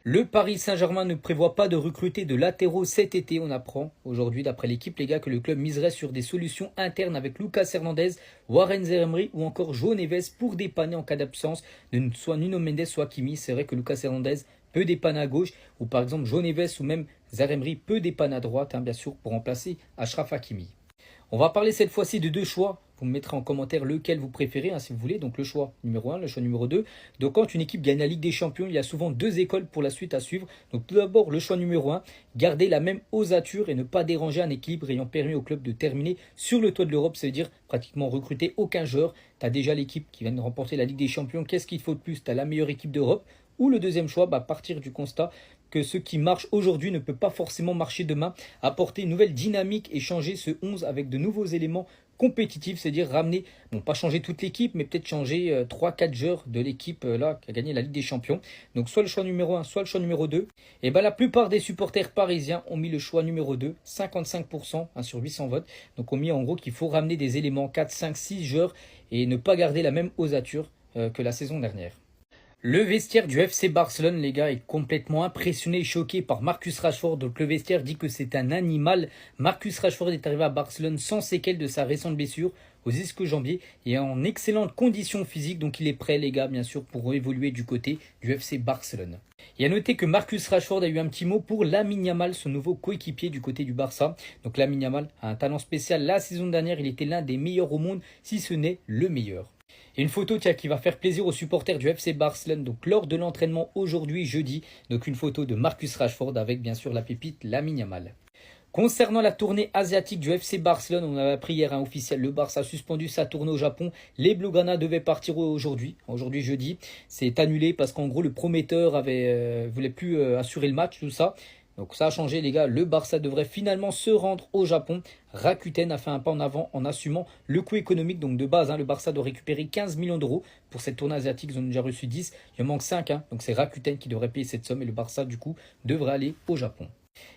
Le Paris Saint-Germain ne prévoit pas de recruter de latéraux cet été. On apprend aujourd'hui, d'après l'équipe, les gars, que le club miserait sur des solutions internes avec Lucas Hernandez, Warren Zaïre-Emery ou encore João Neves pour dépanner en cas d'absence de soit Nuno Mendes, soit Hakimi. C'est vrai que Lucas Hernandez peut dépanner à gauche, ou par exemple João Neves ou même Zaïre-Emery peut dépanner à droite, bien sûr, pour remplacer Achraf Hakimi. On va parler cette fois-ci de deux choix. Vous me mettrez en commentaire lequel vous préférez, si vous voulez. Donc le choix numéro 1, le choix numéro 2. Donc quand une équipe gagne la Ligue des Champions, il y a souvent deux écoles pour la suite à suivre. Donc tout d'abord, le choix numéro 1, garder la même ossature et ne pas déranger un équilibre ayant permis au club de terminer sur le toit de l'Europe. Ça veut dire pratiquement recruter aucun joueur. Tu as déjà l'équipe qui vient de remporter la Ligue des Champions. Qu'est-ce qu'il faut de plus? Tu as la meilleure équipe d'Europe. Ou le deuxième choix, partir du constat que ce qui marche aujourd'hui ne peut pas forcément marcher demain. Apporter une nouvelle dynamique et changer ce 11 avec de nouveaux éléments compétitifs, c'est-à-dire ramener, pas changer toute l'équipe, mais peut-être changer 3-4 joueurs de l'équipe là qui a gagné la Ligue des Champions. Donc soit le choix numéro 1, soit le choix numéro 2. Et la plupart des supporters parisiens ont mis le choix numéro 2, 55% sur 800 votes. Donc on mis en gros qu'il faut ramener des éléments 4, 5, 6 joueurs et ne pas garder la même ossature que la saison dernière. Le vestiaire du FC Barcelone, les gars, est complètement impressionné et choqué par Marcus Rashford. Donc le vestiaire dit que c'est un animal. Marcus Rashford est arrivé à Barcelone sans séquelles de sa récente blessure aux ischio-jambiers et en excellente condition physique. Donc il est prêt, les gars, bien sûr, pour évoluer du côté du FC Barcelone. Et à noter que Marcus Rashford a eu un petit mot pour Lamine Yamal, son nouveau coéquipier du côté du Barça. Donc Lamine Yamal a un talent spécial. La saison dernière, il était l'un des meilleurs au monde, si ce n'est le meilleur. Et une photo qui va faire plaisir aux supporters du FC Barcelone, donc lors de l'entraînement aujourd'hui jeudi, donc une photo de Marcus Rashford avec bien sûr la pépite Lamine Yamal. Concernant la tournée asiatique du FC Barcelone, on avait appris hier officiel, le Barça a suspendu sa tournée au Japon. Les Blaugrana devaient partir aujourd'hui jeudi. C'est annulé parce qu'en gros le prometteur voulait plus assurer le match, tout ça. Donc ça a changé, les gars, le Barça devrait finalement se rendre au Japon. Rakuten a fait un pas en avant en assumant le coût économique. Donc de base, le Barça doit récupérer 15 millions d'euros pour cette tournée asiatique. Ils ont déjà reçu 10, il en manque 5. Donc c'est Rakuten qui devrait payer cette somme et le Barça du coup devrait aller au Japon.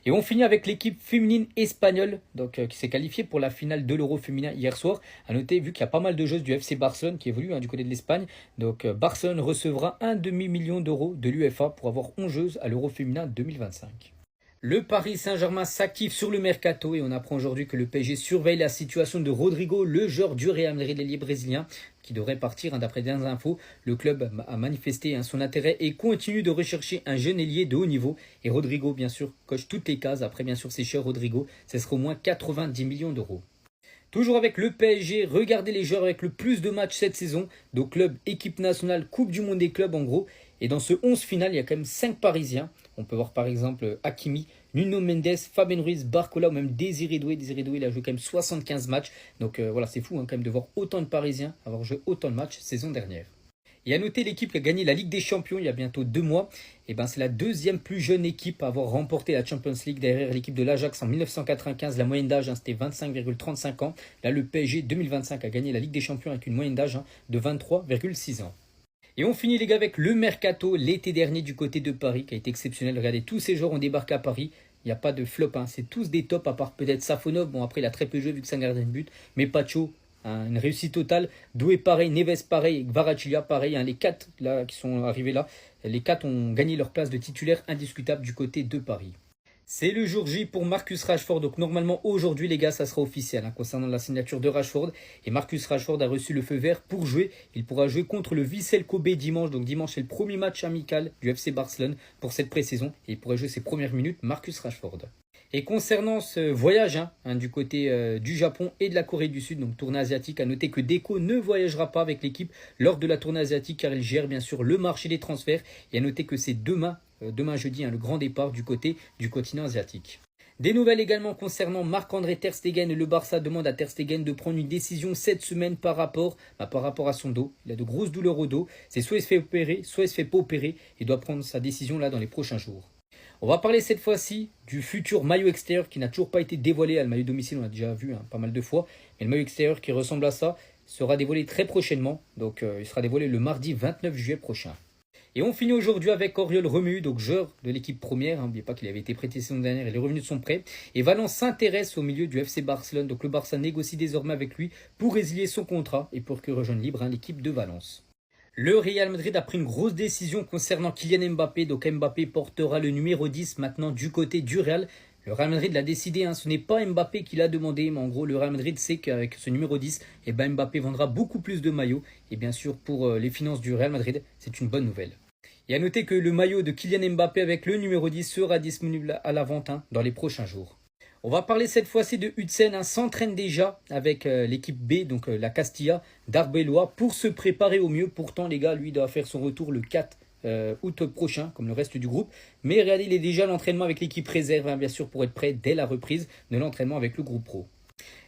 Et on finit avec l'équipe féminine espagnole qui s'est qualifiée pour la finale de l'Euro féminin hier soir. À noter, vu qu'il y a pas mal de joueuses du FC Barcelone qui évoluent du côté de l'Espagne. Donc Barcelone recevra un demi-million d'euros de l'UEFA pour avoir 11 joueuses à l'Euro féminin 2025. Le Paris Saint-Germain s'active sur le mercato et on apprend aujourd'hui que le PSG surveille la situation de Rodrigo, le joueur du Real Madrid, l'ailier brésilien, qui devrait partir. D'après des infos, le club a manifesté son intérêt et continue de rechercher un jeune ailier de haut niveau. Et Rodrigo, bien sûr, coche toutes les cases. Après, bien sûr, c'est cher Rodrigo, ce sera au moins 90 millions d'euros. Toujours avec le PSG, regardez les joueurs avec le plus de matchs cette saison. Donc club, équipe nationale, Coupe du Monde des clubs en gros. Et dans ce 11 final, il y a quand même 5 Parisiens. On peut voir par exemple Hakimi, Nuno Mendes, Fabien Ruiz, Barcola ou même Désiré Doué. Désiré Doué, il a joué quand même 75 matchs. Donc voilà, c'est fou quand même de voir autant de Parisiens avoir joué autant de matchs saison dernière. Et à noter, l'équipe qui a gagné la Ligue des Champions il y a bientôt 2 mois. Et c'est la deuxième plus jeune équipe à avoir remporté la Champions League derrière l'équipe de l'Ajax en 1995. La moyenne d'âge, c'était 25,35 ans. Là, le PSG 2025 a gagné la Ligue des Champions avec une moyenne d'âge de 23,6 ans. Et on finit les gars avec le mercato l'été dernier du côté de Paris qui a été exceptionnel. Regardez, tous ces joueurs ont débarqué à Paris. Il n'y a pas de flop, c'est tous des tops à part peut-être Safonov. Bon, après il a très peu joué vu que c'est un gardien de but. Mais Pacho, une réussite totale. Doué pareil, Neves pareil, Kvaratskhelia pareil. Les 4 là, qui sont arrivés là, les 4 ont gagné leur place de titulaire indiscutable du côté de Paris. C'est le jour J pour Marcus Rashford. Donc normalement aujourd'hui les gars ça sera officiel concernant la signature de Rashford. Et Marcus Rashford a reçu le feu vert pour jouer. Il pourra jouer contre le Vissel Kobe dimanche. Donc dimanche c'est le premier match amical du FC Barcelone pour cette pré-saison. Et il pourrait jouer ses premières minutes Marcus Rashford. Et concernant ce voyage du côté du Japon et de la Corée du Sud, donc tournée asiatique, à noter que Deco ne voyagera pas avec l'équipe lors de la tournée asiatique car il gère bien sûr le marché des transferts. Et à noter que c'est demain jeudi, le grand départ du côté du continent asiatique. Des nouvelles également concernant Marc-André Ter Stegen. Le Barça demande à Ter Stegen de prendre une décision cette semaine par rapport à son dos. Il a de grosses douleurs au dos. C'est soit il se fait opérer, soit il se fait pas opérer. Il doit prendre sa décision là dans les prochains jours. On va parler cette fois-ci du futur maillot extérieur qui n'a toujours pas été dévoilé. Le maillot domicile, on l'a déjà vu pas mal de fois. Mais le maillot extérieur qui ressemble à ça sera dévoilé très prochainement. Donc il sera dévoilé le mardi 29 juillet prochain. Et on finit aujourd'hui avec Oriol Romeu, donc joueur de l'équipe première. N'oubliez pas qu'il avait été prêté saison dernière, il est revenu de son prêt. Et Valence s'intéresse au milieu du FC Barcelone. Donc le Barça négocie désormais avec lui pour résilier son contrat et pour qu'il rejoigne libre l'équipe de Valence. Le Real Madrid a pris une grosse décision concernant Kylian Mbappé. Donc Mbappé portera le numéro 10 maintenant du côté du Real. Le Real Madrid l'a décidé, hein. Ce n'est pas Mbappé qui l'a demandé, mais en gros le Real Madrid sait qu'avec ce numéro 10, Mbappé vendra beaucoup plus de maillots. Et bien sûr pour les finances du Real Madrid, c'est une bonne nouvelle. Et à noter que le maillot de Kylian Mbappé avec le numéro 10 sera disponible à la vente, hein, dans les prochains jours. On va parler cette fois-ci de Hudson, hein, s'entraîne déjà avec l'équipe B, donc la Castilla d'Arbeloa, pour se préparer au mieux. Pourtant, les gars, lui, doit faire son retour le 4 août prochain, comme le reste du groupe. Mais regardez, il est déjà à l'entraînement avec l'équipe réserve, hein, bien sûr, pour être prêt dès la reprise de l'entraînement avec le groupe pro.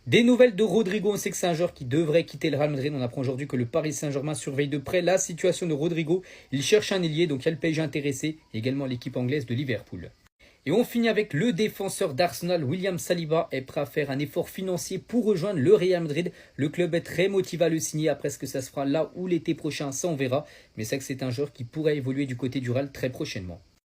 Des nouvelles de Rodrigo, on sait que c'est un joueur qui devrait quitter le Real Madrid. On apprend aujourd'hui que le Paris Saint-Germain surveille de près la situation de Rodrigo. Il cherche un ailier, donc il y a le PSG intéressé, également l'équipe anglaise de Liverpool. Et on finit avec le défenseur d'Arsenal, William Saliba, est prêt à faire un effort financier pour rejoindre le Real Madrid. Le club est très motivé à le signer. Après, ce que ça se fera là ou l'été prochain, ça on verra. Mais c'est que c'est un joueur qui pourrait évoluer du côté du Real très prochainement.